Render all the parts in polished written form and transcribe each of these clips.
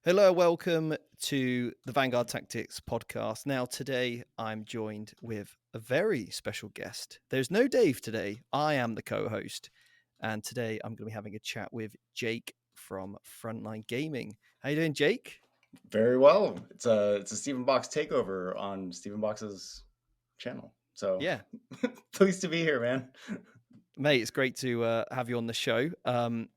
Hello, welcome to the Vanguard Tactics podcast. Now, today I'm joined with a very special guest. There's no Dave today. I am the co-host, and today I'm going to be having a chat with Jake from Frontline Gaming. How you doing, Jake? Very well. It's a Stephen Box takeover on Stephen Box's channel. So Yeah, pleased to be here, man. mate, it's great to have you on the show.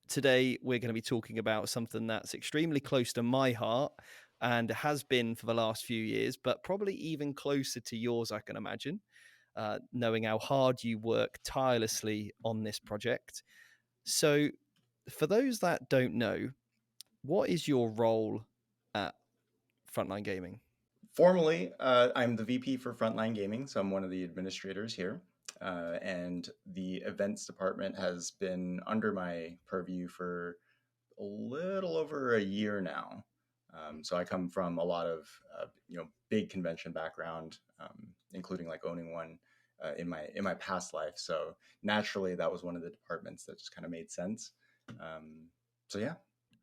Today we're going to be talking about something that's extremely close to my heart and has been for the last few years, but probably even closer to yours, I can imagine. Knowing how hard you work tirelessly on this project. So, for those that don't know, what is your role at Frontline Gaming? Formally, I'm the VP for Frontline Gaming, so I'm one of the administrators here. And the events department has been under my purview for a little over a year now. So I come from a lot of big convention background, including like owning one in my past life. So naturally, that was one of the departments that just kind of made sense. So yeah.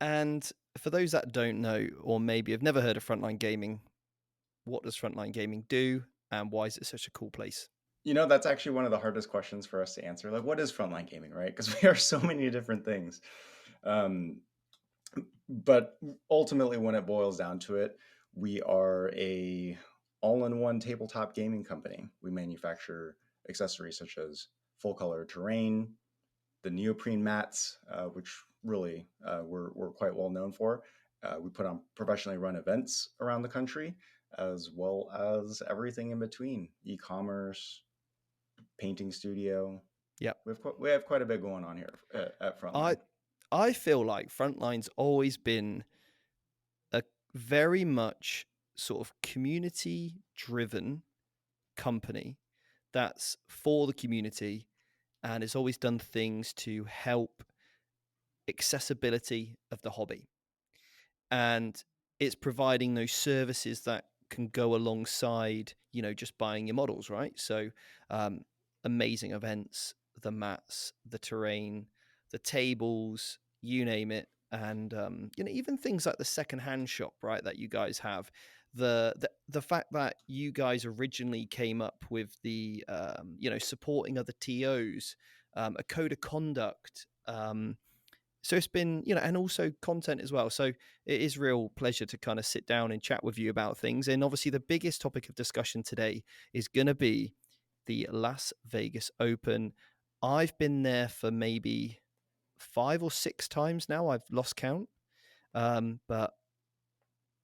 And for those that don't know, or maybe have never heard of Frontline Gaming, what does Frontline Gaming do, and why is it such a cool place? That's actually one of the hardest questions for us to answer. Like, what is frontline gaming, right? Because we are so many different things. Um, but ultimately, when it boils down to it, we are a all-in-one tabletop gaming company. We manufacture accessories such as full color terrain, the neoprene mats, which really we're quite well known for. We put on professionally run events around the country, as well as everything in between: e-commerce, painting studio. Yeah, We have quite a bit going on here at I Frontline. I feel like Frontline's always been a very much sort of community driven company that's for the community and has always done things to help accessibility of the hobby. And it's providing those services that can go alongside, just buying your models, right? So, um, amazing events, the mats, the terrain, the tables, you name it. And even things like the secondhand shop, right, that you guys have. The fact that you guys originally came up with the supporting other TOs, a code of conduct, so it's been, and also content as well. So it is real pleasure to kind of sit down and chat with you about things. And obviously, the biggest topic of discussion today is going to be the Las Vegas Open. I've been there for maybe 5 or 6 times now. I've lost count. But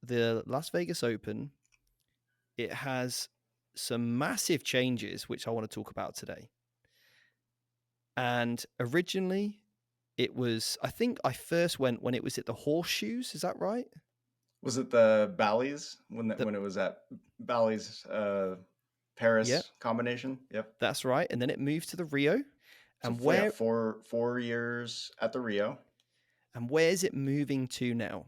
the Las Vegas Open, it has some massive changes, which I want to talk about today. And originally, it was, I think I first went when it was at the Horseshoes. Is that right? Was it the Bally's The, when it was at Bally's yeah, Paris combination? Yep. that's right. And then it moved to the Rio. So And yeah, where four years at the Rio, and where's it moving to now?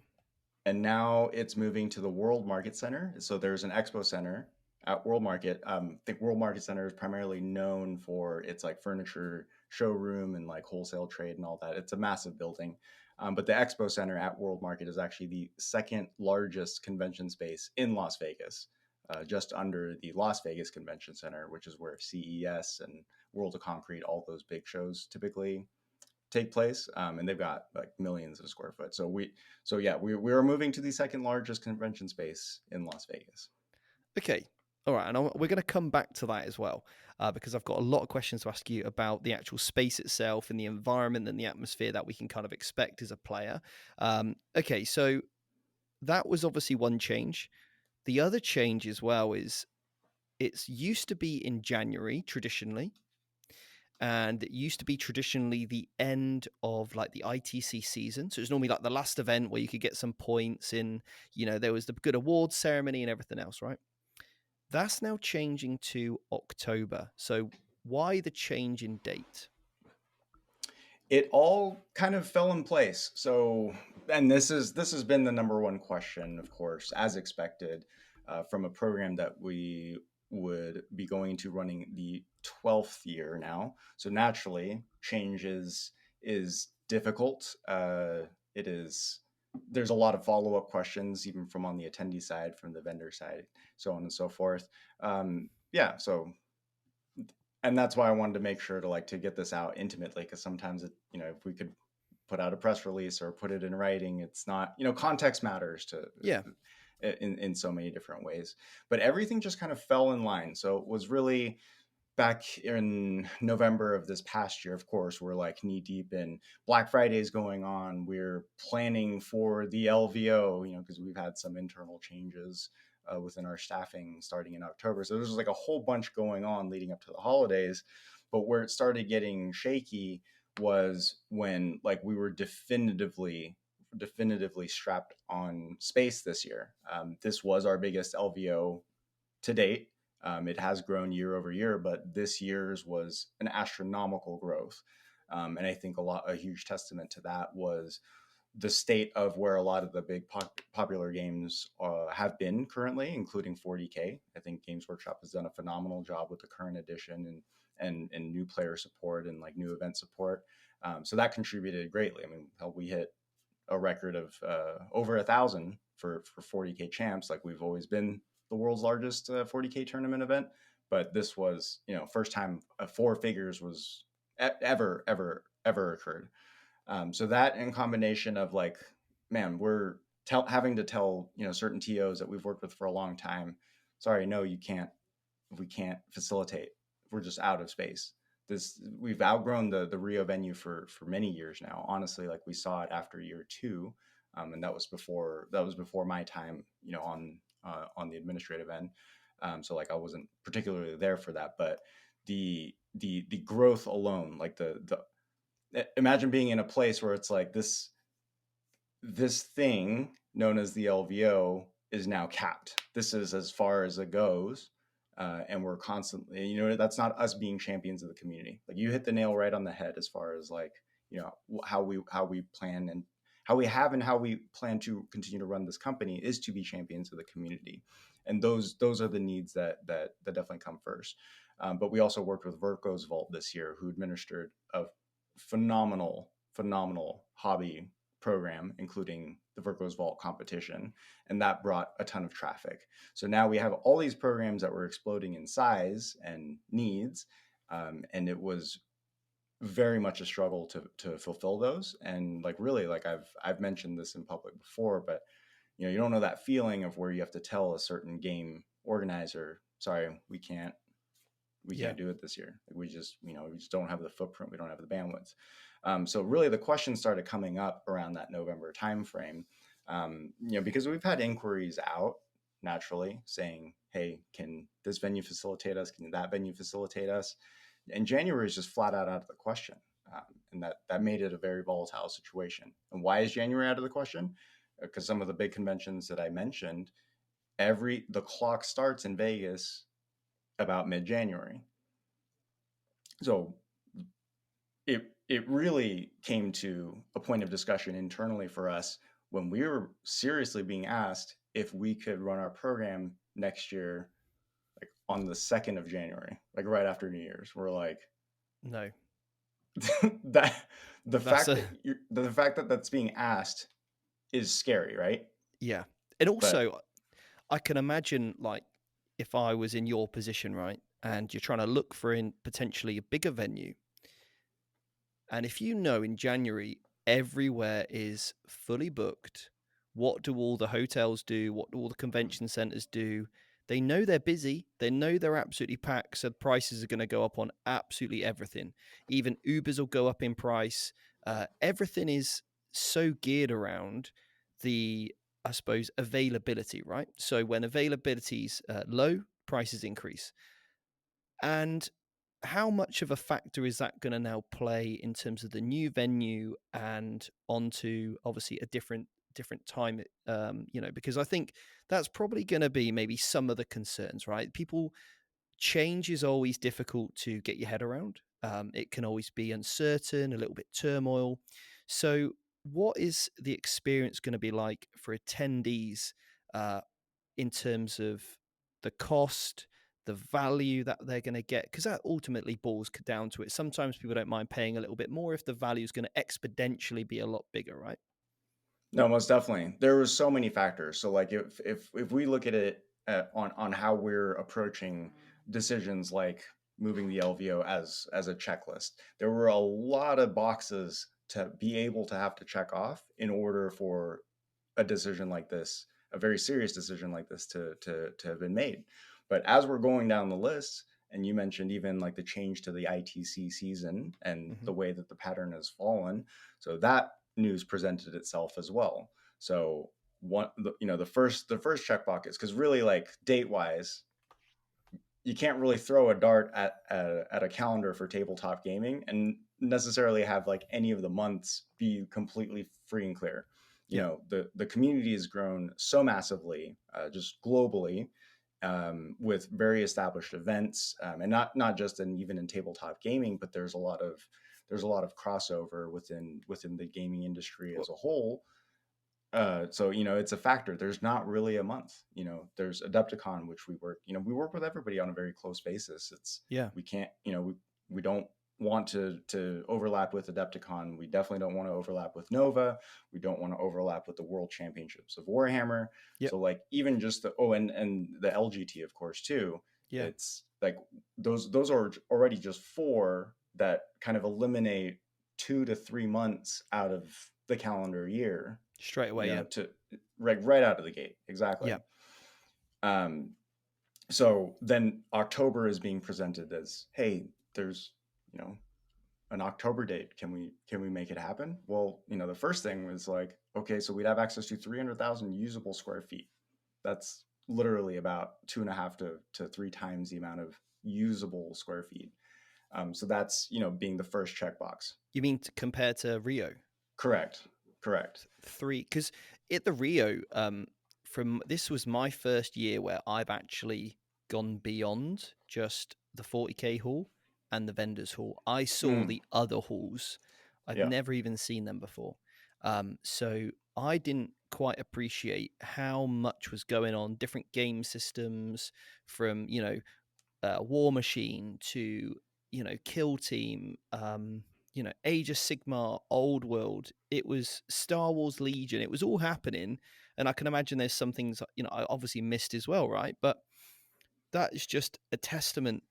and now it's moving to the World Market Center. So there's an expo center at World Market. I think World Market Center is primarily known for its like furniture showroom and like wholesale trade and all that. It's a massive building. But the expo center at World Market is actually the second largest convention space in Las Vegas, just under the Las Vegas Convention Center, which is where CES and World of Concrete, all those big shows typically take place, and they've got like millions of square foot. So we are moving to the second largest convention space in Las Vegas. Okay. All right. And we're going to come back to that as well, because I've got a lot of questions to ask you about the actual space itself and the environment and the atmosphere that we can kind of expect as a player. Okay. So that was obviously one change. The other change as well is it's used to be in January traditionally, and it used to be traditionally the end of like the ITC season. So it's normally like the last event where you could get some points in, there was the good awards ceremony and everything else, right? That's now changing to October. So why the change in date? It all kind of fell in place. So, and this has been the number one question, of course, as expected, from a program that we would be going to running the 12th year now. So naturally, change is difficult. It is there's a lot of follow-up questions, even from on the attendee side, from the vendor side, so on and so forth. Yeah, so and that's why I wanted to make sure to like to get this out intimately, because sometimes it, if we could put out a press release or put it in writing, it's not, context matters to Yeah. in so many different ways. But everything just kind of fell in line. So it was really back in November of this past year. Of course, we're like knee deep in Black Friday's going on. We're planning for the LVO, because we've had some internal changes within our staffing starting in October. So there's like a whole bunch going on leading up to the holidays. But where it started getting shaky was when like we were definitively strapped on space this year. This was our biggest LVO to date. It has grown year over year, but this year's was an astronomical growth. And I think a huge testament to that was the state of where a lot of the big popular games have been currently, including 40K. I think Games Workshop has done a phenomenal job with the current edition and new player support and like new event support. So that contributed greatly. I mean, we hit a record of over 1,000 for 40K champs. Like we've always been the world's largest 40K tournament event, but this was first time four figures was ever occurred. So that in combination of like, man, we're having to tell certain TOs that we've worked with for a long time, sorry, no, you can't. We can't facilitate. We're just out of space. We've outgrown the Rio venue for many years now. Honestly, like we saw it after year two, and that was before my time, on the administrative end. So like I wasn't particularly there for that, but the growth alone, like the imagine being in a place where it's like this thing known as the LVO is now capped. This is as far as it goes. And we're constantly, that's not us being champions of the community. Like you hit the nail right on the head as far as like, how we plan and how we plan to continue to run this company is to be champions of the community. And those are the needs that definitely come first. But we also worked with Verko's Vault this year, who administered a phenomenal hobby program, including the Verko's Vault competition, and that brought a ton of traffic. So now we have all these programs that were exploding in size and needs, and it was very much a struggle to fulfill those. And like really, like I've mentioned this in public before, but you don't know that feeling of where you have to tell a certain game organizer, sorry, we can't do it this year. We just don't have the footprint. We don't have the bandwidth. So really the questions started coming up around that November timeframe, because we've had inquiries out naturally saying, hey, can this venue facilitate us? Can that venue facilitate us? And January is just flat out of the question. And that made it a very volatile situation. And why is January out of the question? Because some of the big conventions that I mentioned, the clock starts in Vegas about mid-January. So it really came to a point of discussion internally for us when we were seriously being asked if we could run our program next year, like on the 2nd of January, like right after New Year's. We're like, No. that the That's fact that that's being asked is scary, right? yeah. And But also, I can imagine, like, if I was in your position, right, and you're trying to look for potentially a bigger venue, and if in January everywhere is fully booked, what do all the hotels do? What do all the convention centers do? They know they're busy. They know they're absolutely packed. So prices are going to go up on absolutely everything. Even Ubers will go up in price. Everything is so geared around the, I suppose, availability, right? So when availability's low, prices increase. And how much of a factor is that going to now play in terms of the new venue and onto obviously a different time, because I think that's probably going to be maybe some of the concerns, right? Change is always difficult to get your head around. It can always be uncertain, a little bit turmoil. So what is the experience going to be like for attendees uh, in terms of the cost, the value that they're going to get? Because that ultimately boils down to it. Sometimes people don't mind paying a little bit more if the value is going to exponentially be a lot bigger, right? No, most definitely. There was so many factors. So like if we look at it on how we're approaching decisions like moving the LVO as a checklist, there were a lot of boxes to be able to have to check off in order for a decision like this, a very serious decision like this to have been made. But as we're going down the list, and you mentioned even like the change to the ITC season and Hmm. the way that the pattern has fallen, so that news presented itself as well. So the first checkbox is because really like date wise, you can't really throw a dart at a calendar for tabletop gaming and necessarily have like any of the months be completely free and clear. You Yeah, know, the community has grown so massively, just globally, with very established events, and not just in even in tabletop gaming, but there's a lot of crossover within the gaming industry well, as a whole. So it's a factor. There's not really a month. There's Adepticon, which we work with everybody on a very close basis. It's yeah, we can't, we don't want to overlap with Adepticon. We definitely don't want to overlap with Nova. We don't want to overlap with the World Championships of Warhammer. yep, So like even just and the LGT of course too. yeah, It's like those are already just four that kind of eliminate 2 to 3 months out of the calendar year, straight away, yeah, to right out of the gate. Exactly. yeah. Um, so then October is being presented as, hey, there's, you know, an October date. Can we make it happen? Well, the first thing was like, okay, so we'd have access to 300,000 usable square feet. That's literally about 2.5 to 3 times the amount of usable square feet. So that's being the first checkbox. You mean compared to Rio? Correct. Correct. Three, because at the Rio, from this was my first year where I've actually gone beyond just the 40K hall and the vendors hall. I saw Mm, the other halls. I'd yeah. never even seen them before. So I didn't quite appreciate how much was going on, different game systems from, War Machine to Kill Team, Age of Sigmar, Old World. It was Star Wars Legion. It was all happening, and I can imagine there's some things I obviously missed as well, right? But that is just a testament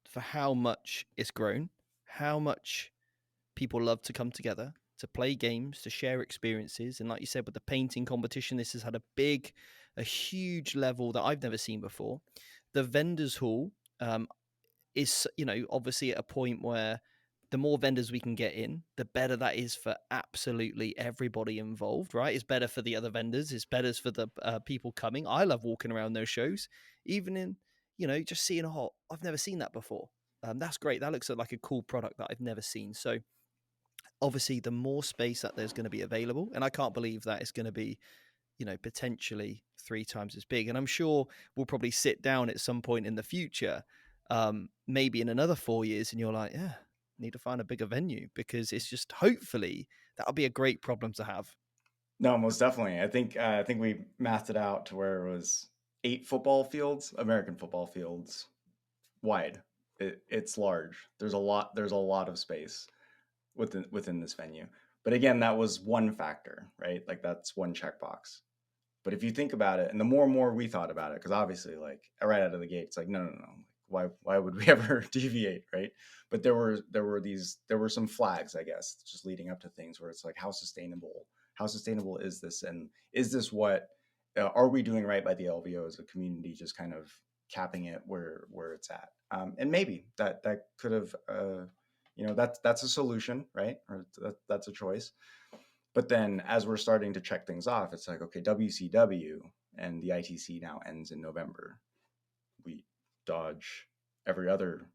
for how much it's grown, how much people love to come together to play games, to share experiences, and like you said, with the painting competition, this has had a huge level that I've never seen before. The vendors hall. Is obviously at a point where the more vendors we can get in, the better that is for absolutely everybody involved, right? It's better for the other vendors, it's better for the people coming. I love walking around those shows, even in just seeing a hot, I've never seen that before. That's great. That looks like a cool product that I've never seen. So obviously the more space that there's going to be available, and I can't believe that it's going to be potentially 3 times as big. And I'm sure we'll probably sit down at some point in the future, maybe in another 4 years, and you're like, yeah, need to find a bigger venue, because it's just, hopefully that'll be a great problem to have. No, most definitely. I think we mathed it out to where it was 8 football fields, American football fields wide. It's large. There's a lot of space within this venue. But again, that was one factor, right? Like that's one checkbox. But if you think about it, and the more and more we thought about it, because obviously, like right out of the gate, it's like no, no, no. Why would we ever deviate, right? But there were some flags, I guess, just leading up to things where it's like how sustainable is this, and is this what are we doing right by the LVO as a community, just kind of capping it where it's at, and maybe that could have that's a solution, right? Or that's a choice. But then as we're starting to check things off, it's like, okay, WCW and the ITC now ends in November. We dodge every other,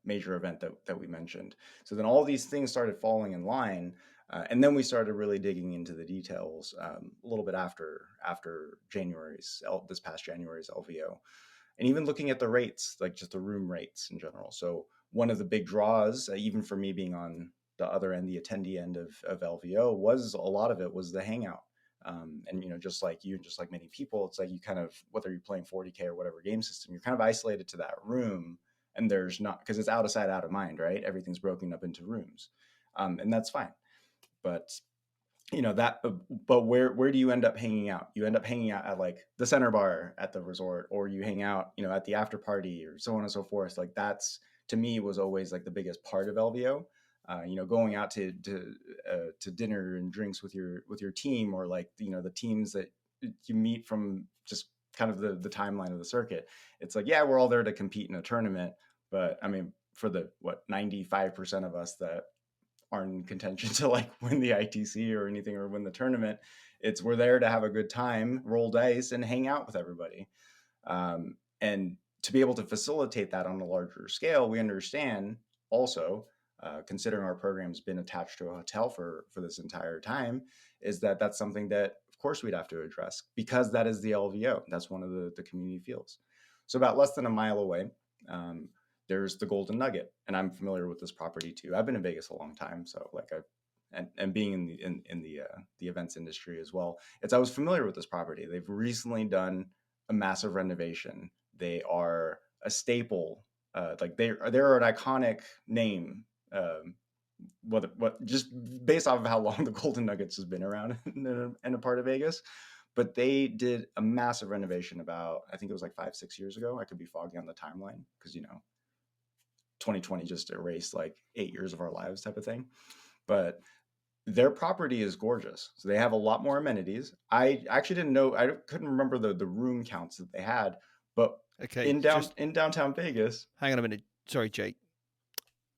major event that we mentioned. So then all these things started falling in line. And then we started really digging into the details a little bit after this past January's LVO, and even looking at the rates, like just the room rates in general. So one of the big draws, even for me being on the other end, the attendee end of LVO, was a lot of it was the hangout. And just like you, and just like many people, it's like you kind of, whether you're playing 40K or whatever game system, you're kind of isolated to that room, and there's not, because it's out of sight, out of mind, right? Everything's broken up into rooms, and that's fine. But you know that, but where do you end up hanging out? You end up hanging out at like the center bar at the resort, or you hang out, you know, at the after party, or so on and so forth. Like that's, to me, was always like the biggest part of LVO. You know, going out to dinner and drinks with your team, or like, you know, the teams that you meet from just kind of the timeline of the circuit. It's like, yeah, we're all there to compete in a tournament, but I mean, for the 95% of us that aren't in contention to like win the ITC or anything, or win the tournament, it's, we're there to have a good time, roll dice, and hang out with everybody. And to be able to facilitate that on a larger scale, we understand also, considering our program's been attached to a hotel for this entire time, is that that's something that of course we'd have to address, because that is the LVO. That's one of the community fields. So about less than a mile away, there's the Golden Nugget, and I'm familiar with this property too. I've been in Vegas a long time, so like and being in the events industry as well, I was familiar with this property. They've recently done a massive renovation. They are a staple. Like they're an iconic name. What just based off of how long the Golden Nuggets has been around in a part of Vegas. But they did a massive renovation about, I think it was like 5-6 years ago. I could be foggy on the timeline because, you know, 2020 just erased like 8 years of our lives type of thing. But their property is gorgeous. So they have a lot more amenities. I actually didn't know, I couldn't remember the room counts that they had, but Okay, just in downtown Vegas. hang on a minute. Sorry, Jake.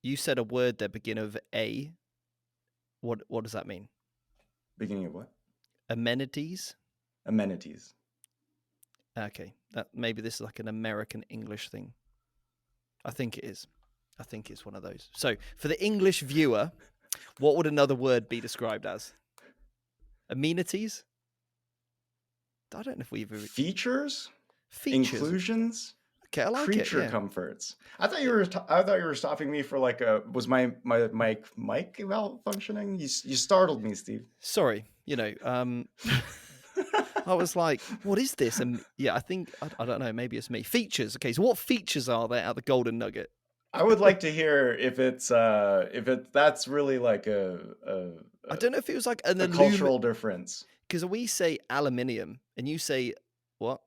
You said a word that begin with A. What does that mean? Beginning of what? Amenities? Amenities. Okay, that maybe this is like an American English thing. I think it is. I think it's one of those. So for the English viewer, what would another word be described as? Amenities? I don't know if we've features, inclusions. Okay, I like creature it. Yeah. comforts. I thought you were stopping me for like was my mic malfunctioning? You startled me, Steve. Sorry. You know, I was like, what is this? And yeah, I think I don't know. Maybe it's me. Features. Okay, so what features are there at the Golden Nugget? I would like to hear if that's really like I don't know if it was like an cultural difference. Because we say aluminium and you say what?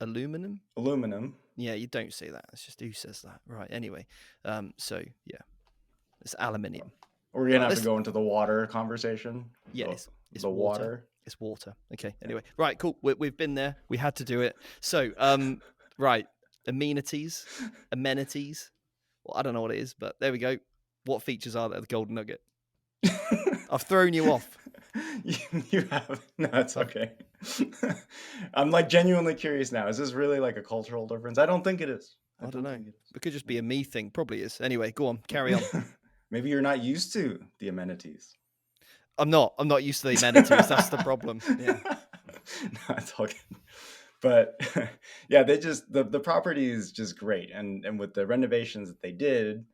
Aluminum? Aluminum. Yeah, you don't say that. It's just who says that, right? Anyway, so yeah, it's aluminium. We're gonna have to go into the water conversation. Yeah, it's the water. It's water. Okay. Anyway, right, cool. We've been there. We had to do it. So, right, amenities. Well, I don't know what it is, but there we go. What features are there at the Golden Nugget? I've thrown you off. You have. No, it's okay. I'm like genuinely curious now. Is this really like a cultural difference? I don't think it is. I don't know. It could just be a me thing. Probably is. Anyway, go on. Carry on. Maybe you're not used to the amenities. I'm not used to the amenities. That's the problem. Yeah. No, it's all good. But yeah, they just the property is just great, and with the renovations that they did,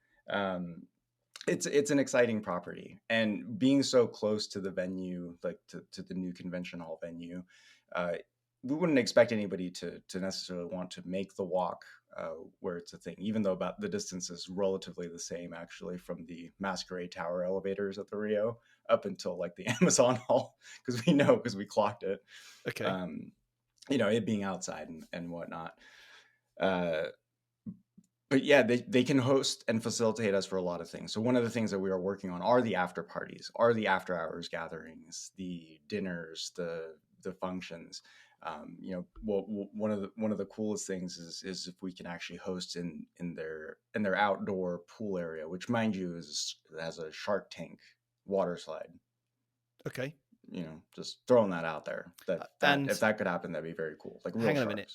it's an exciting property, and being so close to the venue, like to the new convention hall venue, we wouldn't expect anybody to necessarily want to make the walk where it's a thing, even though about the distance is relatively the same actually from the Masquerade Tower elevators at the Rio up until like the Amazon Hall, because we clocked it. Okay. You know, it being outside and whatnot. But yeah, they can host and facilitate us for a lot of things. So one of the things that we are working on are the after parties, are the after hours gatherings, the dinners, the functions. You know, one of the coolest things is if we can actually host in their outdoor pool area, which, mind you, has a Shark Tank water slide. Okay. You know, just throwing that out there. That if that could happen, that'd be very cool. Like real hang on sharks. A minute.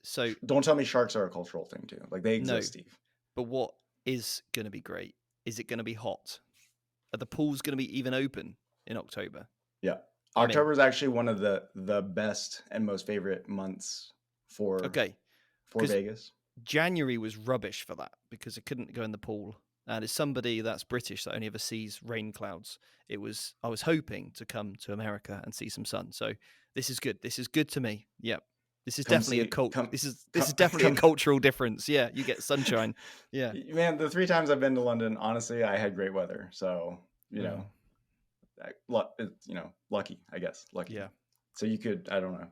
So don't tell me sharks are a cultural thing too. Like they exist, no, Steve. But what is going to be great? Is it going to be hot? Are the pools going to be even open in October? Yeah. October is actually one of the best and most favorite months for Vegas. January was rubbish for that because I couldn't go in the pool. And as somebody that's British that only ever sees rain clouds, I was hoping to come to America and see some sun. So this is good. This is good to me. Yep. This is definitely a cultural difference. Yeah, you get sunshine. Yeah, man. The 3 times I've been to London, honestly, I had great weather. So you know, lucky, I guess, lucky. Yeah. So you could, I don't know,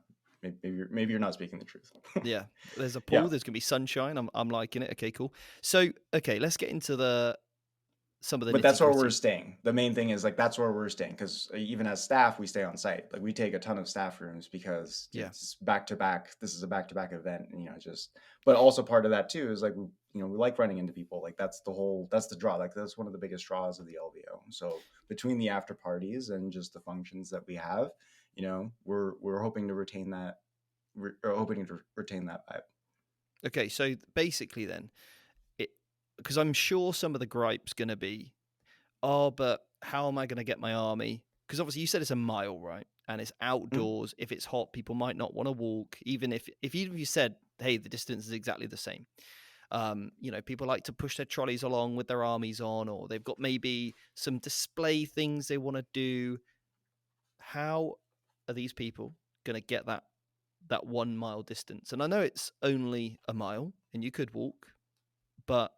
maybe you're not speaking the truth. Yeah. There's a Yeah, pool. There's gonna be sunshine. I'm liking it. Okay, cool. So okay, let's get into some of the but nitty that's where we're gritty. staying. The main thing is like that's where we're staying because even as staff, we stay on site. Like we take a ton of staff rooms because Yeah. it's back to back. This is a back to back event, and just. But also part of that too is like we like running into people. Like that's the draw. Like that's one of the biggest draws of the LVO. So between the after parties and just the functions that we have, we're hoping to retain that. We're hoping to retain that vibe. Okay, so basically then, because I'm sure some of the gripe's gonna be, oh, but how am I gonna get my army? Because obviously you said it's a mile, right? And it's Mhm. outdoors. If it's hot, people might not want to walk. Even if you said, hey, the distance is exactly the same. People like to push their trolleys along with their armies on, or they've got maybe some display things they want to do. How are these people going to get that 1 mile distance? And I know it's only a mile, and you could walk, but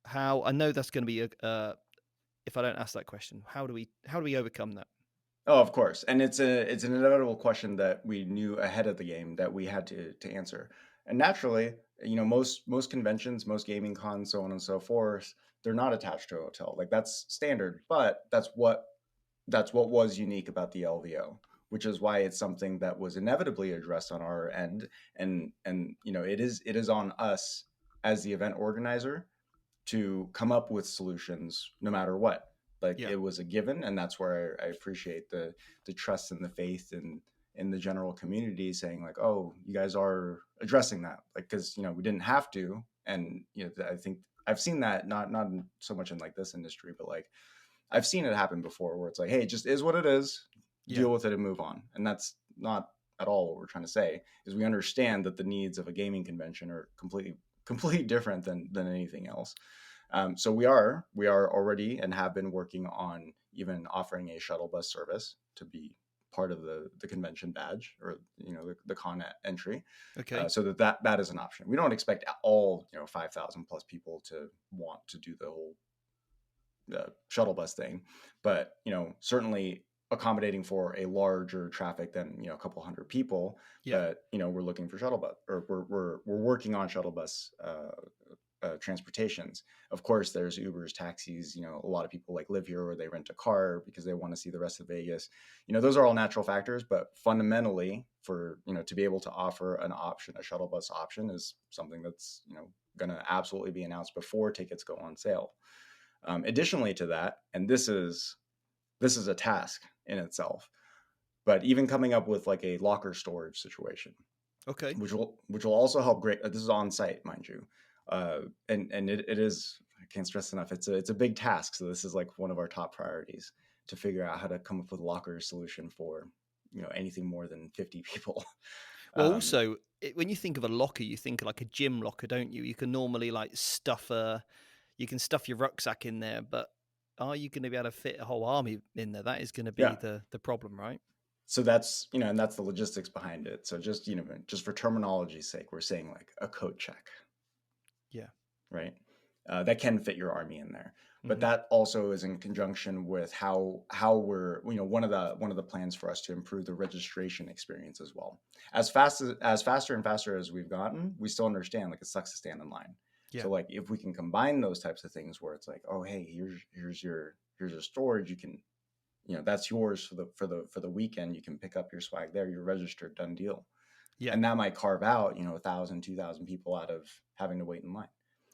how? I know that's going to be if I don't ask that question, how do we overcome that? Oh, of course, and it's an inevitable question that we knew ahead of the game that we had to answer. And naturally, most conventions, most gaming cons, so on and so forth, they're not attached to a hotel. Like that's standard, but that's what was unique about the LVO, which is why it's something that was inevitably addressed on our end, and it is on us as the event organizer to come up with solutions no matter what. Like Yeah, it was a given, and that's where I appreciate the trust and the faith in the general community saying like, oh, you guys are addressing that, like because we didn't have to, and I think I've seen that not so much in like this industry, but like I've seen it happen before where it's like, hey, it just is what it is, yeah, deal with it and move on, and that's not at all what we're trying to say. Is we understand that the needs of a gaming convention are completely different than anything else. So we are already and have been working on even offering a shuttle bus service to be part of the convention badge or the con entry, okay, so that is an option. We don't expect all 5,000 plus people to want to do the whole shuttle bus thing, but certainly accommodating for a larger traffic than a couple hundred people. yeah, But we're looking for shuttle bus, or we're working on shuttle bus transportations. Of course, there's Ubers, taxis. A lot of people like live here or they rent a car because they want to see the rest of Vegas. Those are all natural factors, but fundamentally, for to be able to offer an option, a shuttle bus option, is something that's going to absolutely be announced before tickets go on sale. Additionally to that, and this is a task in itself, but even coming up with like a locker storage situation, okay. which will also help. Great. This is on site, mind you, and it is. I can't stress enough. It's a big task. So this is like one of our top priorities to figure out how to come up with a locker solution for anything more than 50 people. Well, Um, also, when you think of a locker, you think of like a gym locker, don't you? You can normally you can stuff your rucksack in there, but are you going to be able to fit a whole army in there? That is going to be yeah. the problem, right? So that's and that's the logistics behind it. So just for terminology's sake, we're saying like a coat check, Yeah. right? That can fit your army in there, but Hmm. that also is in conjunction with how we're one of the plans for us to improve the registration experience as well. As faster and faster as we've gotten, we still understand like it sucks to stand in line. Yeah. So like if we can combine those types of things where it's like, oh hey, here's your storage, you can that's yours for the weekend, you can pick up your swag there, you're registered, done deal. Yeah. And that might carve out 1,000 2,000 people out of having to wait in line.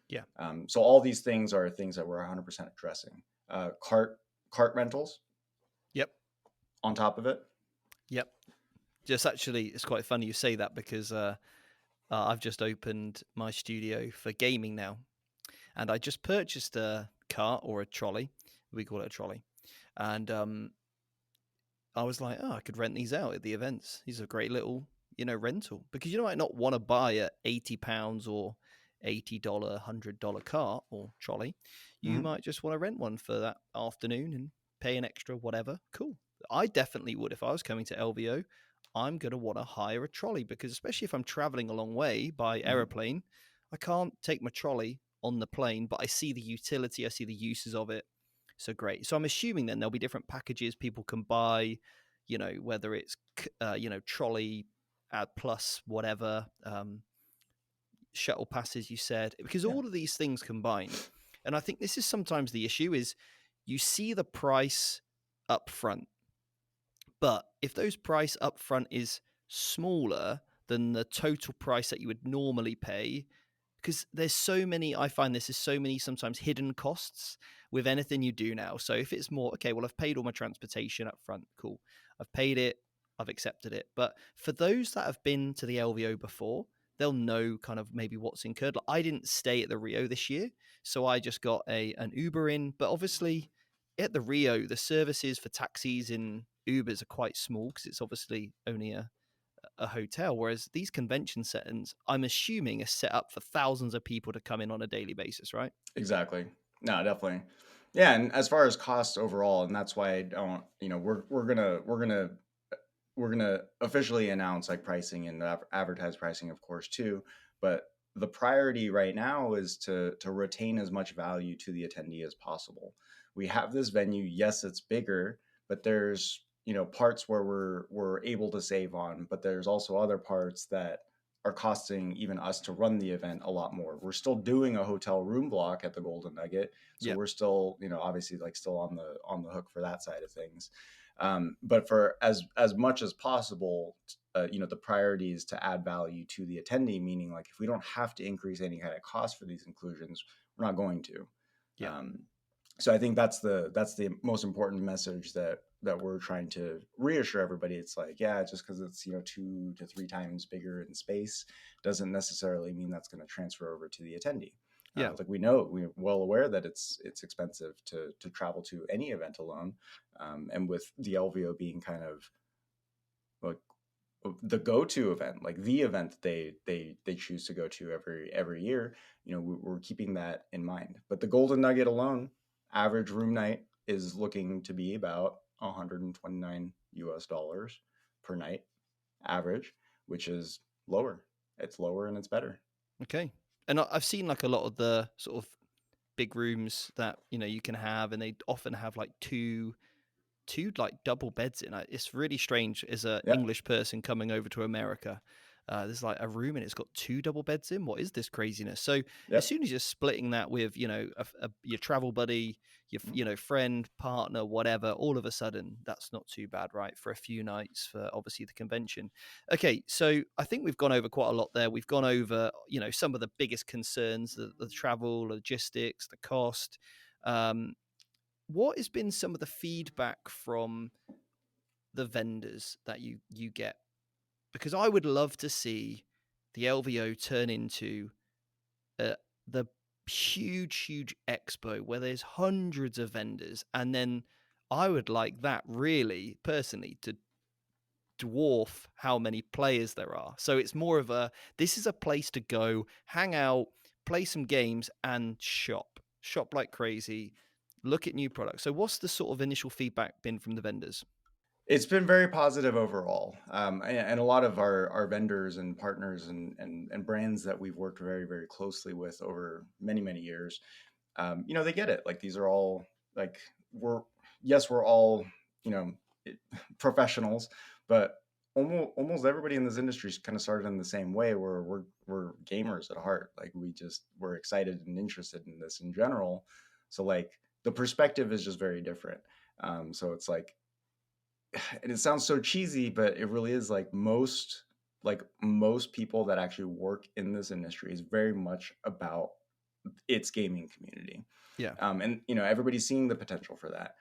Yeah. So all these things are things that we're 100% addressing. Cart rentals Yep. on top of it. Yep. Just actually, it's quite funny you say that because I've just opened my studio for gaming now, and I just purchased a cart or a trolley. We call it a trolley, and I was like, oh, I could rent these out at the events. These are a great little, rental because you might not want to buy a £80 or $80, $100 cart or trolley. You Mm-hmm. might just want to rent one for that afternoon and pay an extra whatever. Cool. I definitely would if I was coming to LVO. I'm going to want to hire a trolley because especially if I'm traveling a long way by Mm-hmm. aeroplane, I can't take my trolley on the plane, but I see the utility, I see the uses of it. So great. So I'm assuming then there'll be different packages people can buy, whether it's trolley plus whatever, shuttle passes, you said, because Yeah, all of these things combined. And I think this is sometimes the issue is you see the price up front, but if those price up front is smaller than the total price that you would normally pay, because there's so many, I find this is so many sometimes hidden costs with anything you do now. So if it's more, okay, well, I've paid all my transportation up front, cool. I've paid it, I've accepted it. But for those that have been to the LVO before, they'll know kind of maybe what's incurred. Like, I didn't stay at the Rio this year, so I just got an Uber in. But obviously, at the Rio, the services for taxis and Ubers are quite small because it's obviously only a hotel, whereas these convention settings, I'm assuming, are set up for thousands of people to come in on a daily basis, right? exactly. No, definitely. Yeah, and as far as costs overall, and that's why I don't, we're gonna officially announce like pricing and advertise pricing, of course, too. But the priority right now is to retain as much value to the attendee as possible. We have this venue. Yes, it's bigger, but there's parts where we're able to save on, but there's also other parts that are costing even us to run the event a lot more. We're still doing a hotel room block at the Golden Nugget, so Yeah. we're still obviously like still on the hook for that side of things. But for as much as possible, the priority is to add value to the attendee. Meaning, like if we don't have to increase any kind of cost for these inclusions, we're not going to. Yeah. Um, so I think that's the most important message that we're trying to reassure everybody. It's like, yeah, just because it's 2 to 3 times bigger in space doesn't necessarily mean that's going to transfer over to the attendee. Yeah. Like we're well aware that it's expensive to travel to any event alone, and with the LVO being kind of like the go-to event, like the event they choose to go to every year, we're keeping that in mind. But the Golden Nugget alone, average room night is looking to be about 129 US dollars per night average, which is lower. It's lower and it's better. Okay. And I've seen like a lot of the sort of big rooms that you can have, and they often have like two like double beds in it. It's really strange as a Yeah, English person coming over to America. There's like a room and it's got two double beds in. What is this craziness? So as yep. soon as you're splitting that with your travel buddy, your friend, partner, whatever, all of a sudden that's not too bad, right? For a few nights for obviously the convention. Okay, so I think we've gone over quite a lot there. We've gone over some of the biggest concerns: the travel, logistics, the cost. Um, what has been some of the feedback from the vendors that you get? Because I would love to see the LVO turn into the huge expo where there's hundreds of vendors, and then I would like that really personally to dwarf how many players there are. So it's more of this is a place to go, hang out, play some games, and shop like crazy, look at new products. So what's the sort of initial feedback been from the vendors? It's been very positive overall, and a lot of our vendors and partners and brands that we've worked very closely with over many years, they get it. Like these are all like we're all you know professionals, but almost everybody in this industry kind of started in the same way, where we're gamers at heart. Like we're excited and interested in this in general. So like the perspective is just very different. So it's like, and it sounds so cheesy, but it really is like most people that actually work in this industry is very much about its gaming community. Yeah. And everybody's seeing the potential for that.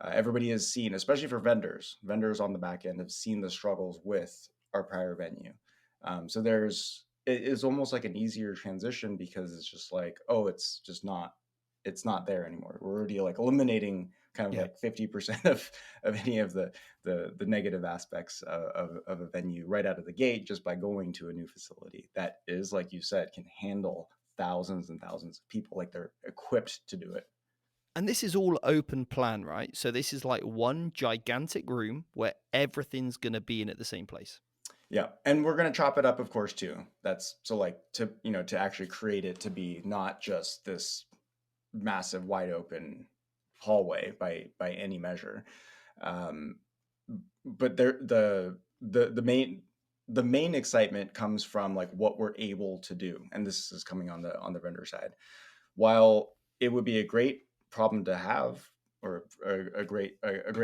Everybody has seen, especially for vendors on the back end have seen the struggles with our prior venue. So it is almost like an easier transition, because it's just like, oh, it's not there anymore. We're already like eliminating kind of Yeah. like 50% of any of the negative aspects of a venue right out of the gate, just by going to a new facility that is, like you said, can handle thousands and thousands of people. Like they're equipped to do it. And this is all open plan, right? So this is like one gigantic room where everything's going to be in at the same place. Yeah, and we're gonna chop it up, of course, too. That's so like to actually create it to be not just this massive, wide open hallway by any measure. Um, but the main excitement comes from like what we're able to do, and this is coming on the vendor side. While it would be a great problem to have, or a great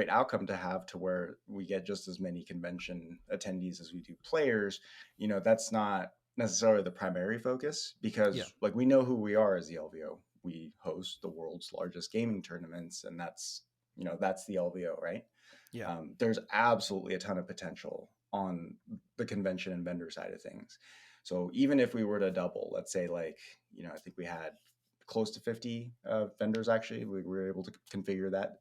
outcome to have, to where we get just as many convention attendees as we do players, that's not necessarily the primary focus, Yeah. because like we know who we are as the LVO. We host the world's largest gaming tournaments, and that's the LVO, right? Yeah. There's absolutely a ton of potential on the convention and vendor side of things. So even if we were to double, let's say, like, I think we had close to 50 vendors. Actually, we were able to configure that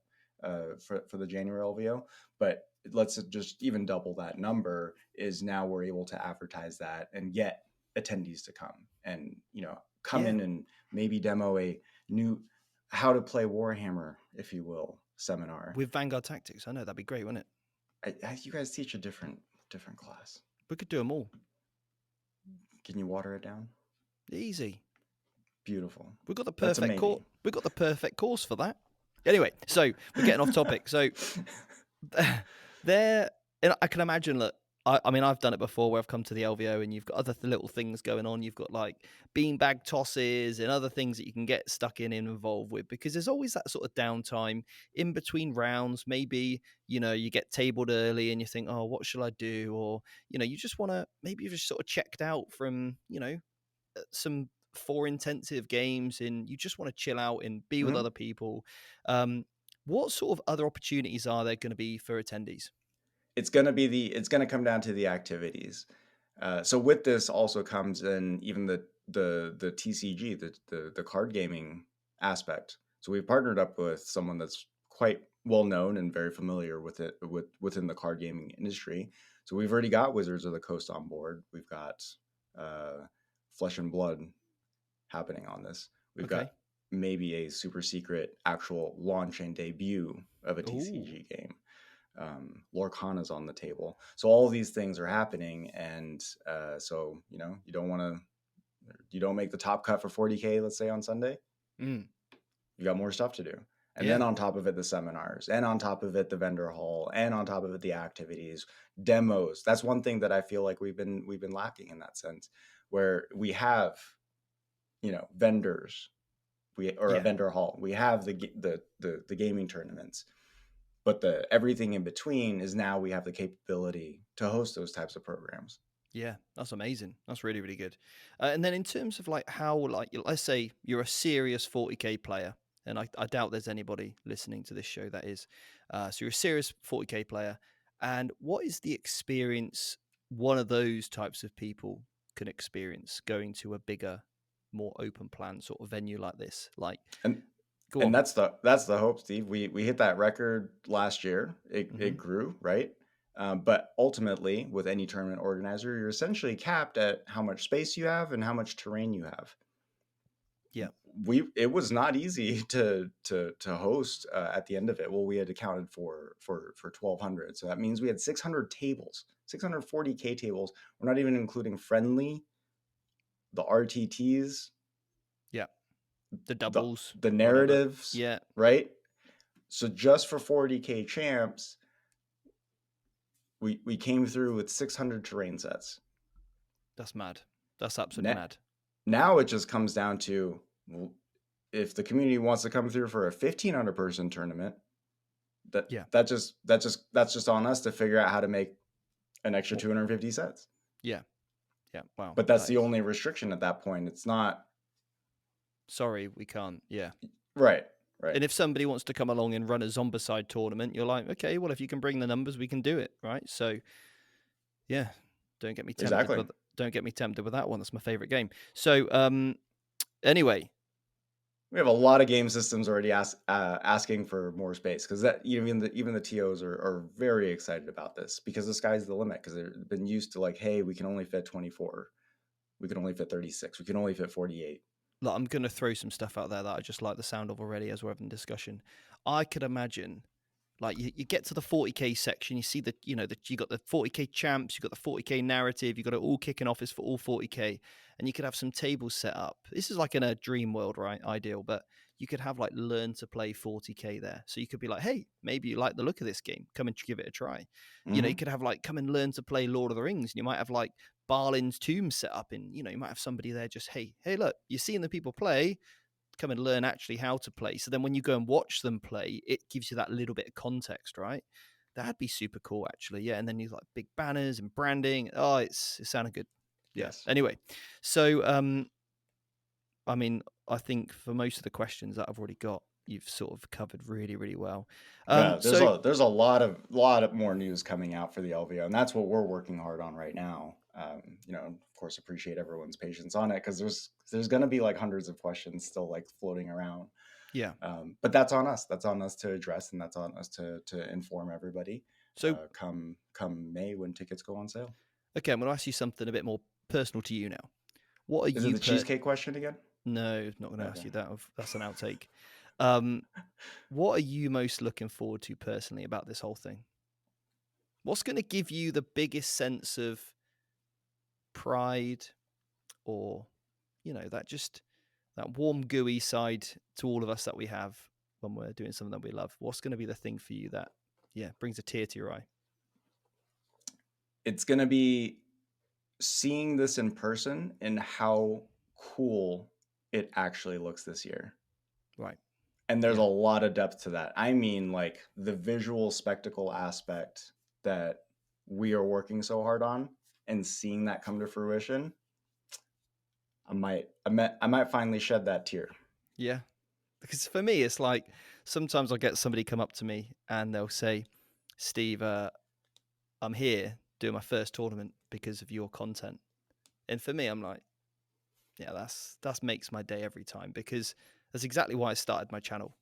for the January LVO. But let's just even double that number, is now we're able to advertise that and get attendees to come and come Yeah. in and maybe demo a new how to play Warhammer, if you will, seminar. With Vanguard Tactics, I know that'd be great, wouldn't it? You guys teach a different class. We could do them all. Can you water it down? Easy. Beautiful. We've got the That's a perfect maybe. We've got the perfect course for that. Anyway, so we're getting off topic. So there, and I can imagine that. I mean, I've done it before where I've come to the LVO and you've got other little things going on. You've got like beanbag tosses and other things that you can get stuck in and involved with, because there's always that sort of downtime in between rounds. Maybe, you get tabled early and you think, oh, what shall I do? Or, you just want to, maybe you've just sort of checked out from, some 4 intensive games and you just want to chill out and be with Mhm. other people. What sort of other opportunities are there going to be for attendees? It's gonna come down to the activities. So with this also comes in even the TCG, the card gaming aspect. So we've partnered up with someone that's quite well known and very familiar with it within the card gaming industry. So we've already got Wizards of the Coast on board. We've got uh, Flesh and Blood happening on this. We've got Okay. maybe a super secret actual launch and debut of a Ooh. TCG game. Lorcana's on the table. So all these things are happening, and so you don't make the top cut for 40K, let's say on Sunday. Mm. You got more stuff to do. And Yeah. then on top of it, the seminars, and on top of it, the vendor hall, and on top of it, the activities, demos. That's one thing that I feel like we've been lacking in that sense, where we have vendors, or a Yeah. vendor hall, we have the gaming tournaments, but the everything in between is now we have the capability to host those types of programs. Yeah, that's amazing. That's really, really good. And then in terms of like how, like, let's say you're a serious 40K player, and I doubt there's anybody listening to this show that is. So you're a serious 40K player, and what is the experience one of those types of people can experience going to a bigger, more open plan sort of venue like this? Like, and go and on. that's the hope, Steve. We hit that record last year. It grew, right? But ultimately, with any tournament organizer, you're essentially capped at how much space you have and how much terrain you have. Yeah. It was not easy to host at the end of it. Well, we had accounted for 1,200, so that means we had 600 tables, 640K tables. We're not even including friendly, the RTTs, Yeah. The the doubles, the whatever. narratives, Yeah. right? So just for 40K champs, we came through with 600 terrain sets. That's mad. That's absolutely mad. Now it just comes down to, if the community wants to come through for a 1,500 person tournament, Yeah. that's just on us to figure out how to make an extra 250 sets. Yeah. Yeah. Wow. But that's That the is. only restriction at that point. It's not Sorry, we can't. Yeah. right. And if somebody wants to come along and run a Zombicide tournament, you're like, okay, well, if you can bring the numbers, we can do it, right? So, yeah, don't get me tempted, Exactly. but don't get me tempted with that one. That's my favorite game. So, anyway, We have a lot of game systems already asking for more space, because that even the TOs are very excited about this, because the sky's the limit, because they've been used to like, hey, we can only fit 24, we can only fit 36, we can only fit 48. look, I'm going to throw some stuff out there that I just like the sound of already as we're having discussion. I could imagine, like, you get to the 40K section, you see you got the 40K champs, you got the 40K narrative, you got it all kicking off. It's for all 40K, and you could have some tables set up. This is like in a dream world, right? Ideal, but you could have like learn to play 40k there. So you could be like, hey, maybe you like the look of this game, come and give it a try. You know, you Hmm. could have like come and learn to play Lord of the Rings, and you might have like Balin's tomb set up in, you know, you might have somebody there just, hey, look, you're seeing the people play, come and learn actually how to play. So then when you go and watch them play, it gives you that little bit of context, right? That'd be super cool, actually. Yeah. And then you like big banners and branding. Oh, it sounded good. Yeah. Yes. Anyway, so I mean, I think for most of the questions that I've already got, you've sort of covered really, really well. Yeah, So there's a lot of more news coming out for the LVO, and that's what we're working hard on right now. Of course, appreciate everyone's patience on it because there's going to be like hundreds of questions still like floating around. yeah. But that's on us. That's on us to address, and that's on us to inform everybody. So Come May when tickets go on sale. okay, I'm going to ask you something a bit more personal to you now. What are Is it you the cheesecake question again? No, not going to ask Okay. you that. That's an outtake. Um, what are you most looking forward to personally about this whole thing? What's going to give you the biggest sense of pride, or that warm, gooey side to all of us that we have when we're doing something that we love? What's going to be the thing for you that, brings a tear to your eye? It's going to be seeing this in person and how cool it actually looks this year. Right. And there's a Yeah. lot of depth to that. I mean, like the visual spectacle aspect that we are working so hard on and seeing that come to fruition, I might finally shed that tear. Yeah. Because for me, it's like sometimes I'll get somebody come up to me and they'll say, Steve, I'm here doing my first tournament because of your content. And for me, I'm like, yeah, that's makes my day every time, because that's exactly why I started my channel.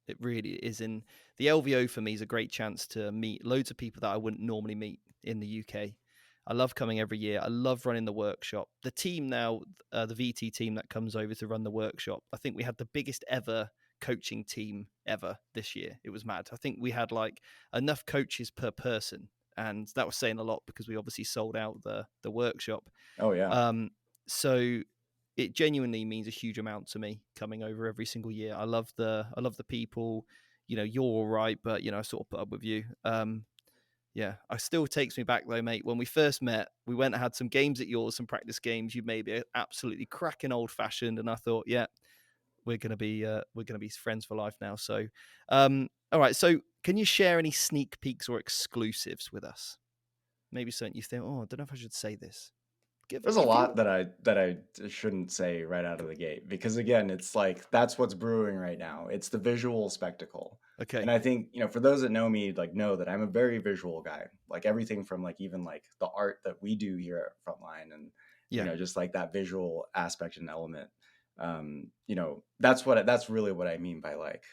It really is. In the LVO for me is a great chance to meet loads of people that I wouldn't normally meet in the UK. I love coming every year. I love running the workshop. The team now, the VT team that comes over to run the workshop, I think we had the biggest ever coaching team ever this year. It was mad. I think we had like enough coaches per person, and that was saying a lot because we obviously sold out the workshop. Oh yeah. So it genuinely means a huge amount to me coming over every single year. I love the people. You know, you're all right, but I sort of put up with you. Yeah, it still takes me back though, mate. When we first met, we went and had some games at yours, some practice games. You made me absolutely cracking old fashioned, and I thought, yeah, we're gonna be friends for life now. So, all right. So, can you share any sneak peeks or exclusives with us? Maybe something you think, oh, I don't know if I should say this. Give There's a if lot you that I shouldn't say right out of the gate because again, it's like that's what's brewing right now. It's the visual spectacle. And okay, I think, for those that know me, like know that I'm a very visual guy. Like everything from like even like the art that we do here at Frontline and yeah, just like that visual aspect and element. That's really what I mean by like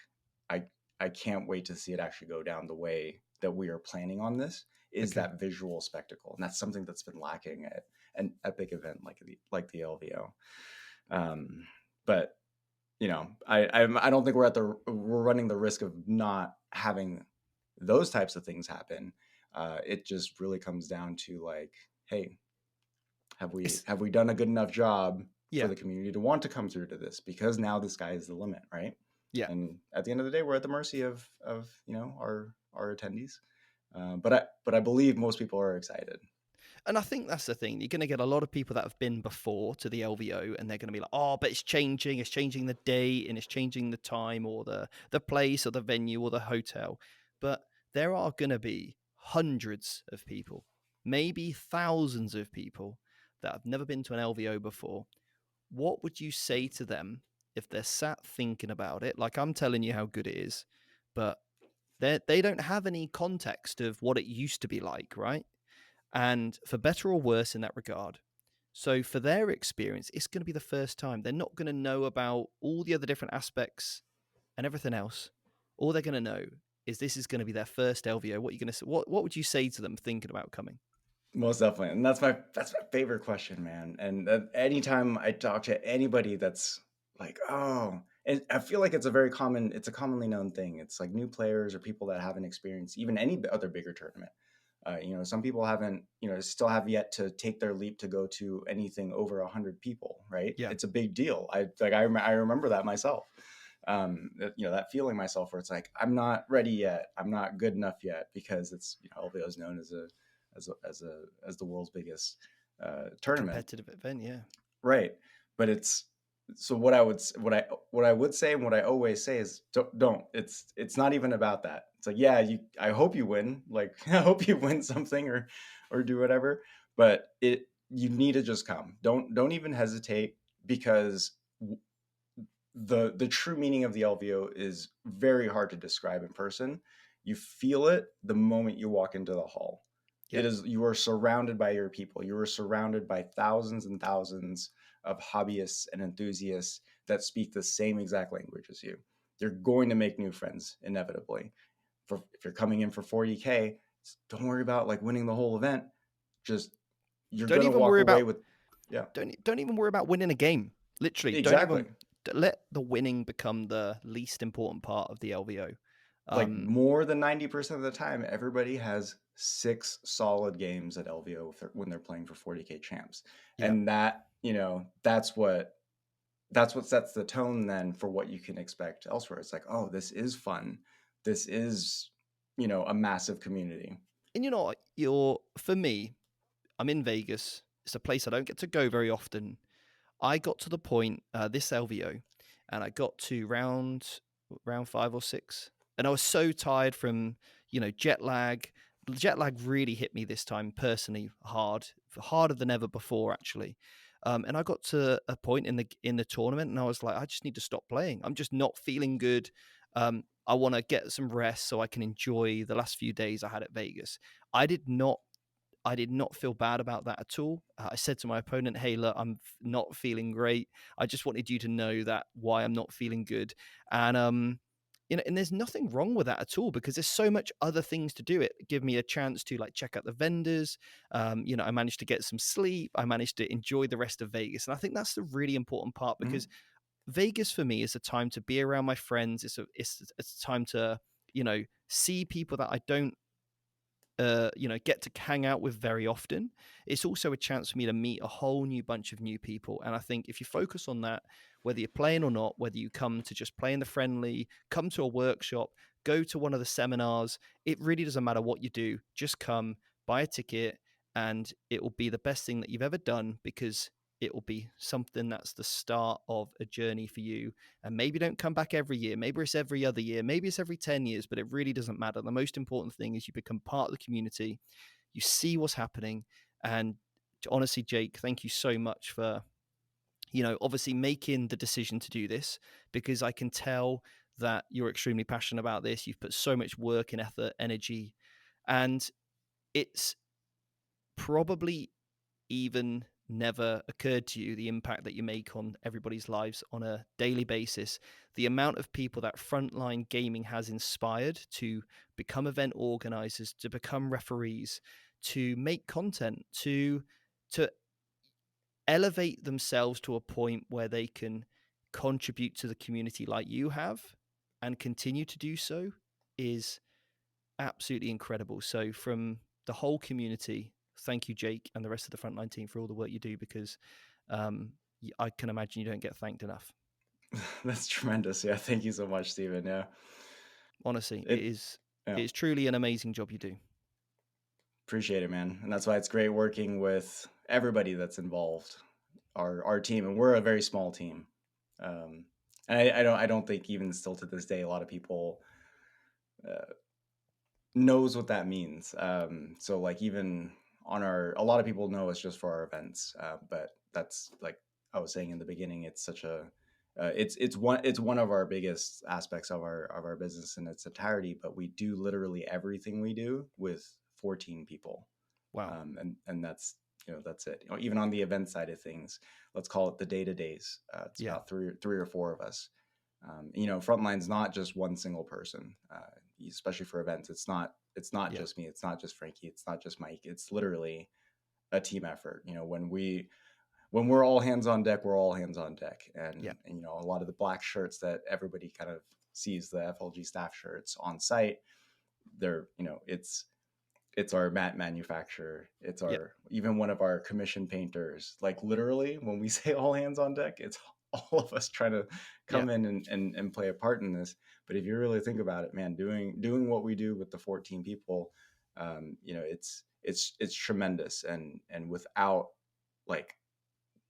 I I can't wait to see it actually go down the way that we are planning on this is okay. that visual spectacle. And that's something that's been lacking at an epic event like the LVO. But I don't think we're running the risk of not having those types of things happen. It just really comes down to like, hey, have we It's have we done a good enough job for yeah, the community to want to come through to this? Because now the sky is the limit, right? yeah. And at the end of the day, we're at the mercy of our attendees. But I believe most people are excited. And I think that's the thing. You're going to get a lot of people that have been before to the LVO, and they're going to be like, "Oh, but it's changing. It's changing the date, and it's changing the time, or the place, or the venue, or the hotel." But there are going to be hundreds of people, maybe thousands of people that have never been to an LVO before. What would you say to them if they're sat thinking about it? Like I'm telling you how good it is, but they don't have any context of what it used to be like, right? And for better or worse in that regard. So for their experience, it's going to be the first time. They're not going to know about all the other different aspects and everything else. All they're going to know is this is going to be their first LVO. What are you going to what would you say to them thinking about coming? Most definitely, and that's my favorite question, man. And anytime I talk to anybody that's like, oh, and I feel like it's a commonly known thing. It's like new players or people that haven't experienced even any other bigger tournament. Some people haven't, still have yet to take their leap to go to anything over 100 people. Right? Yeah. It's a big deal. I remember that myself. That feeling myself where it's like, I'm not ready yet, I'm not good enough yet, because it's, LVO is known as as the world's biggest tournament. Competitive event, yeah. Right. But it's, so what I would say, and what I always say is, don't, it's not even about that. It's like, yeah, I hope you win, like, I hope you win something, or do whatever, but you need to just come. Don't even hesitate, because the true meaning of the LVO is very hard to describe in person. You feel it the moment you walk into the hall. It Yep. is, you are surrounded by your people. You are surrounded by thousands and thousands of hobbyists and enthusiasts that speak the same exact language as you. You're going to make new friends inevitably. If you're coming in for 40K, don't worry about like winning the whole event. Just, you're Don't gonna even walk worry away about with, yeah, don't even worry about winning a game. Literally, don't exactly. even let the winning become the least important part of the LVO. Like, Um, more than 90% of the time, everybody has 6 solid games at LVO when they're playing for 40K champs. yeah. And that, that's what sets the tone then for what you can expect elsewhere. It's like, oh, this is fun. This is, a massive community. And you know what? For me, I'm in Vegas. It's a place I don't get to go very often. I got to the point this LVO, and I got to round 5 or 6, and I was so tired from jet lag. The jet lag really hit me this time personally hard, harder than ever before actually. And I got to a point in the tournament, and I was like, I just need to stop playing. I'm just not feeling good. I want to get some rest so I can enjoy the last few days I had at Vegas. I did not I did not feel bad about that at all. I said to my opponent, "Hey, look, I'm not feeling great. I just wanted you to know that why I'm not feeling good." And and there's nothing wrong with that at all because there's so much other things to do. It give me a chance to like check out the vendors. I managed to get some sleep. I managed to enjoy the rest of Vegas, and I think that's the really important part because Mhm. Vegas for me is a time to be around my friends. It's a time to see people that I don't get to hang out with very often. It's also a chance for me to meet a whole new bunch of new people. And I think if you focus on that, whether you're playing or not, whether you come to just play in the friendly, come to a workshop, go to one of the seminars, it really doesn't matter what you do. Just come, buy a ticket, and it will be the best thing that you've ever done because it will be something that's the start of a journey for you. And maybe don't come back every year. Maybe it's every other year. Maybe it's every 10 years, but it really doesn't matter. The most important thing is you become part of the community. You see what's happening. And honestly, Jake, thank you so much for, obviously making the decision to do this because I can tell that you're extremely passionate about this. You've put so much work and effort, energy, and it's probably even never occurred to you the impact that you make on everybody's lives on a daily basis, the amount of people that Frontline Gaming has inspired to become event organizers, to become referees, to make content, to elevate themselves to a point where they can contribute to the community like you have and continue to do so is absolutely incredible. So from the whole community, thank you, Jake, and the rest of the Frontline team for all the work you do because um, I can imagine you don't get thanked enough. That's tremendous. Yeah, thank you so much, Stephen. Yeah, Honestly, it. it Yeah, is truly an amazing job you do. appreciate it, man. And that's why it's great working with everybody that's involved. Our team, and we're a very small team. Um, and I don't think even still to this day a lot of people uh, knows what that means. So like, even on a lot of people know us just for our events, but that's like I was saying in the beginning, it's such a it's one of our biggest aspects of our business in its entirety. But we do literally everything we do with 14 people, Wow. and that's it. Even on the event side of things, let's call it the day to days. It's Yeah. about three or four of us. Frontline's not just one single person, especially for events. It's not Yeah. just me. It's not just Frankie. It's not just Mike. It's literally a team effort. When we're all hands on deck, we're all hands on deck. Yeah. And a lot of the black shirts that everybody kind of sees, the FLG staff shirts on site, they're it's our mat manufacturer. It's Yeah. our even one of our commission painters. Like, literally, when we say all hands on deck, all of us try to Yeah. come in and play a part in this. But if you really think about it, man, doing what we do with the 14 people, you know, it's tremendous, and without like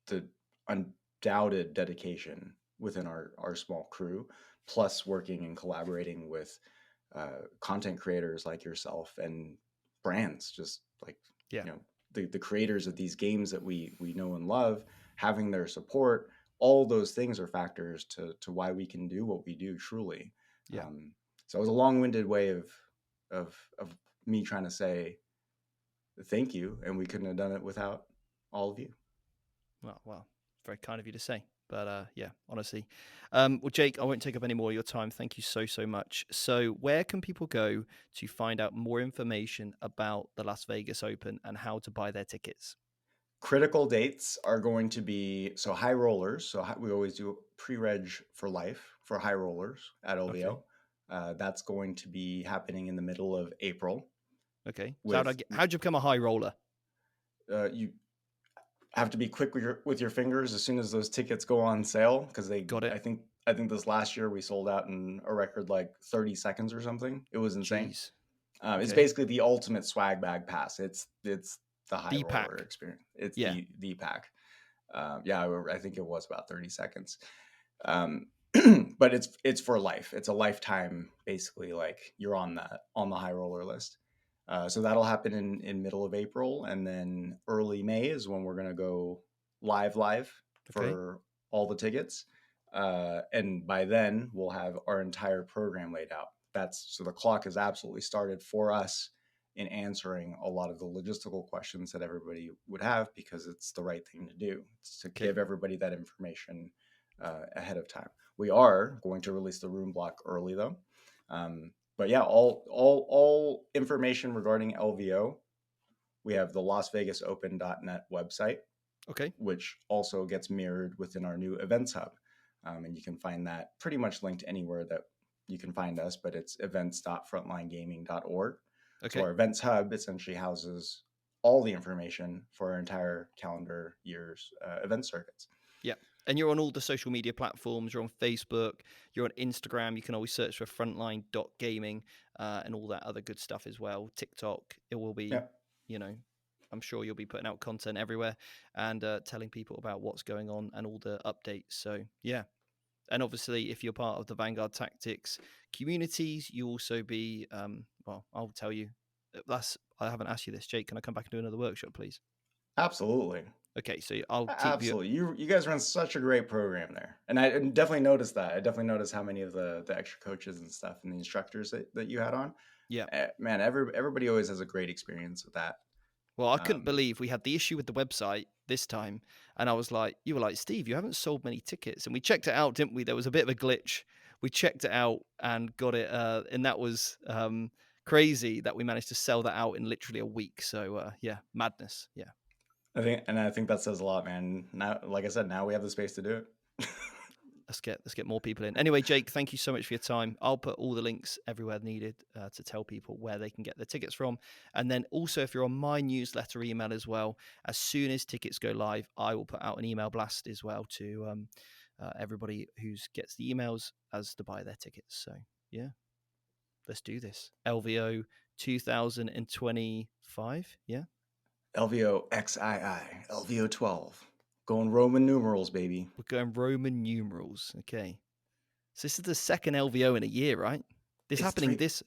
the undoubted dedication within our small crew, plus working and collaborating with content creators like yourself and brands, just like, Yeah. you know, the creators of these games that we know and love, having their support, all those things are factors to why we can do what we do truly. Yeah. So it was a long-winded way of me trying to say thank you, and we couldn't have done it without all of you. Well, very kind of you to say. But yeah, honestly. Well, Jake, I won't take up any more of your time. Thank you so much. So, where can people go to find out more information about the Las Vegas Open and how to buy their tickets? Critical dates are going to be, so high rollers. So we always do pre-reg for life for high rollers at Okay. LVO. That's going to be happening in the middle of April. Okay. So, With how'd you become a high roller? you have to be quick with your fingers as soon as those tickets go on sale, because Got it. I think this last year we sold out in a record like 30 seconds or something. It was insane. Jeez. It's Okay. basically the ultimate swag bag pass. It's the high The roller pack. experience. It's Yeah. the pack. Yeah, I think it was about 30 seconds. Um, but it's for life. It's a lifetime, basically. Like you're on the high roller list. So that'll happen in middle of April, and then early May is when we're gonna go live Okay. for all the tickets. And by then we'll have our entire program laid out. That's so the clock has absolutely started for us in answering a lot of the logistical questions that everybody would have, because it's the right thing to do. It's to Okay. give everybody that information ahead of time. We are going to release the room block early though. But yeah, all information regarding LVO, we have the LasVegasOpen.net website, Okay. which also gets mirrored within our new events hub. And you can find that pretty much linked anywhere that you can find us, but it's events.frontlinegaming.org. So Okay. our events hub essentially houses all the information for our entire calendar year's event circuits. Yeah. And you're on all the social media platforms. You're on Facebook. You're on Instagram. You can always search for frontline.gaming and all that other good stuff as well. TikTok. It will be, Yeah, you know, I'm sure you'll be putting out content everywhere and telling people about what's going on and all the updates. So, yeah. And obviously, if you're part of the Vanguard Tactics communities, you also be, well, I'll tell you. I haven't asked you this, Jake. Can I come back and do another workshop, please? absolutely. Okay, so I'll keep you. Absolutely. You guys run such a great program there. And I definitely noticed that. I definitely noticed how many of the extra coaches and stuff and the instructors that you had on. Yeah. Man, everybody always has a great experience with that. Well, I couldn't Um, believe we had the issue with the website this time. And I was like, you were like, Steve, you haven't sold many tickets. And we checked it out, didn't we? There was a bit of a glitch. We checked it out and got it. And that was crazy that we managed to sell that out in literally a week. So, yeah, madness. Yeah. I think that says a lot, man. Now, like I said, now we have the space to do it. Let's get more people in. Anyway, Jake, thank you so much for your time. I'll put all the links everywhere needed to tell people where they can get their tickets from. And then also, if you're on my newsletter email as well, as soon as tickets go live, I will put out an email blast as well to everybody who gets the emails as to buy their tickets. So yeah, let's do this. LVO 2025. Yeah, LVO XII, LVO 12. Going Roman numerals, baby. we're going Roman numerals. Okay. So this is the second LVO in a year, right? This It's happening three. this.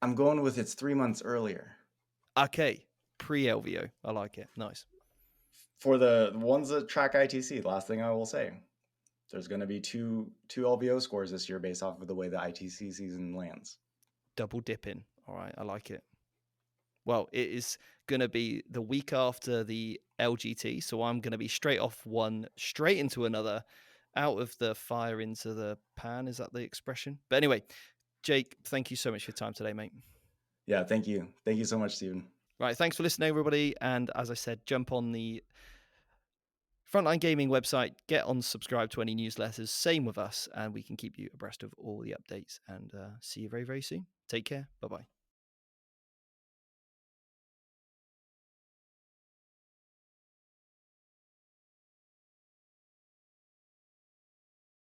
I'm going with it's 3 months earlier. Okay, pre-LVO. I like it. Nice. For the ones that track ITC, the last thing I will say, there's going to be two LVO scores this year based off of the way the ITC season lands. Double dipping. All right, I like it. Well, it is going to be the week after the LGT, so I'm going to be straight off one, straight into another, out of the fire into the pan. Is that the expression? But anyway, Jake, thank you so much for your time today, mate. Yeah, thank you. Thank you so much, Stephen. Right, thanks for listening, everybody. And as I said, jump on the Frontline Gaming website, get on subscribe to any newsletters. Same with us, and we can keep you abreast of all the updates. And see you very, very soon. Take care. Bye bye.